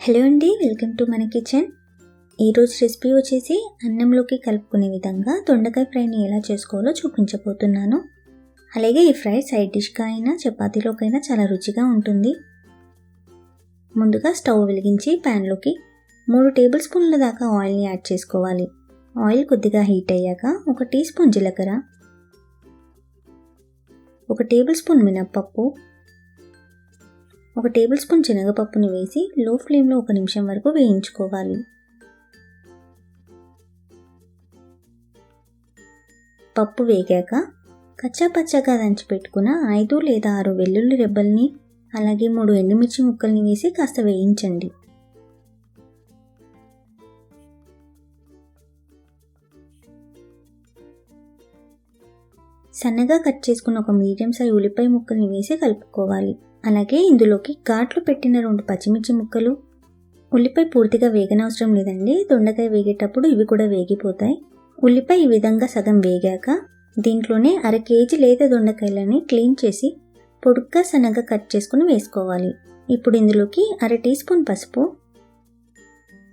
Hello అండి, welcome to మన kitchen. ఈరోజు రెసిపీ వచ్చేసి అన్నంలోకి కలుపుకునే విధంగా దొండకాయ ఫ్రైని ఎలా చేసుకోవాలో చూపించబోతున్నాను. అలాగే ఈ ఫ్రై సైడ్ డిష్గా అయినా చపాతీలోకైనా చాలా రుచిగా ఉంటుంది. ముందుగా స్టవ్ వెలిగించి ప్యాన్లోకి 3 టేబుల్ స్పూన్ల దాకా ఆయిల్ని యాడ్ చేసుకోవాలి. ఆయిల్ కొద్దిగా హీట్ అయ్యాక 1 టీ స్పూన్ జీలకర్ర, 1 టేబుల్ స్పూన్ మినప్పప్పు, 1 టేబుల్ స్పూన్ శనగపప్పుని వేసి లో ఫ్లేమ్లో 1 నిమిషం వరకు వేయించుకోవాలి. పప్పు వేగాక కచ్చా పచ్చగా దంచి పెట్టుకున్న 5 లేదా 6 వెల్లుల్లి రెబ్బల్ని అలాగే 3 ఎండుమిర్చి ముక్కల్ని వేసి కాస్త వేయించండి. సన్నగా కట్ చేసుకున్న ఒక మీడియం సైజ్ ఉల్లిపాయ ముక్కల్ని వేసి కలుపుకోవాలి. అలాగే ఇందులోకి ఘాట్లు పెట్టిన 2 పచ్చిమిర్చి ముక్కలు. ఉల్లిపాయ పూర్తిగా వేగనవసరం లేదండి, దొండకాయ వేగేటప్పుడు ఇవి కూడా వేగిపోతాయి. ఉల్లిపాయ ఈ విధంగా సగం వేగాక దీంట్లోనే 1/2 కేజీ లేత దొండకాయలని క్లీన్ చేసి పొడుగ్గా సన్నగా కట్ చేసుకుని వేసుకోవాలి. ఇప్పుడు ఇందులోకి 1/2 టీ స్పూన్ పసుపు,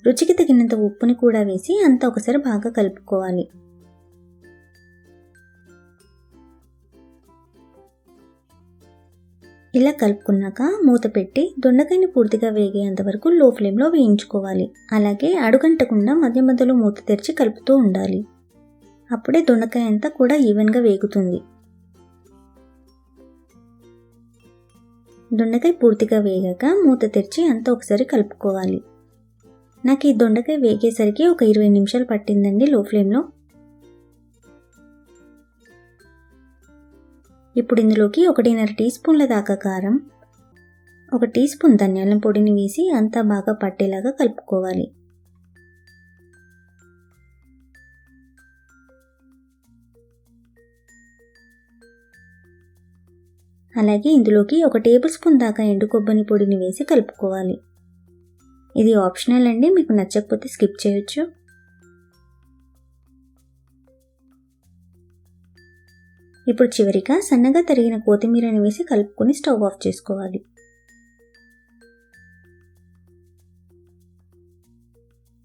రుచికి తగినంత ఉప్పుని కూడా వేసి అంతా ఒకసారి బాగా కలుపుకోవాలి. ఇలా కలుపుకున్నాక మూత పెట్టి దొండకాయని పూర్తిగా వేగేంత వరకు లో ఫ్లేమ్లో వేయించుకోవాలి. అలాగే అడుగంటకుండా మధ్య మధ్యలో మూత తెరిచి కలుపుతూ ఉండాలి. అప్పుడే దొండకాయ అంతా కూడా ఈవెన్గా వేగుతుంది. దొండకాయ పూర్తిగా వేగాక మూత తెరిచి అంతా ఒకసారి కలుపుకోవాలి. నాకు ఈ దొండకాయ వేగేసరికి ఒక 20 నిమిషాలు పట్టిందండి లో ఫ్లేమ్లో. ఇప్పుడు ఇందులోకి 1.5 టీ స్పూన్ల దాకా కారం, 1 టీ స్పూన్ ధనియాల పొడిని వేసి అంతా బాగా పట్టేలాగా కలుపుకోవాలి. అలాగే ఇందులోకి 1 టేబుల్ స్పూన్ దాకా ఎండు కొబ్బరి పొడిని వేసి కలుపుకోవాలి. ఇది ఆప్షనల్ అండి, మీకు నచ్చకపోతే స్కిప్ చేయొచ్చు. ఇప్పుడు చివరిగా సన్నగా తరిగిన కొత్తిమీరని వేసి కలుపుకొని స్టవ్ ఆఫ్ చేసుకోవాలి.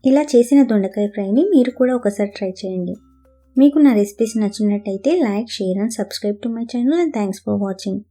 ఇలా చేసిన దొండకాయ ఫ్రైని మీరు కూడా ఒకసారి ట్రై చేయండి. మీకు నా రెసిపీస్ నచ్చినట్టయితే like, share and subscribe to my channel and thanks for watching.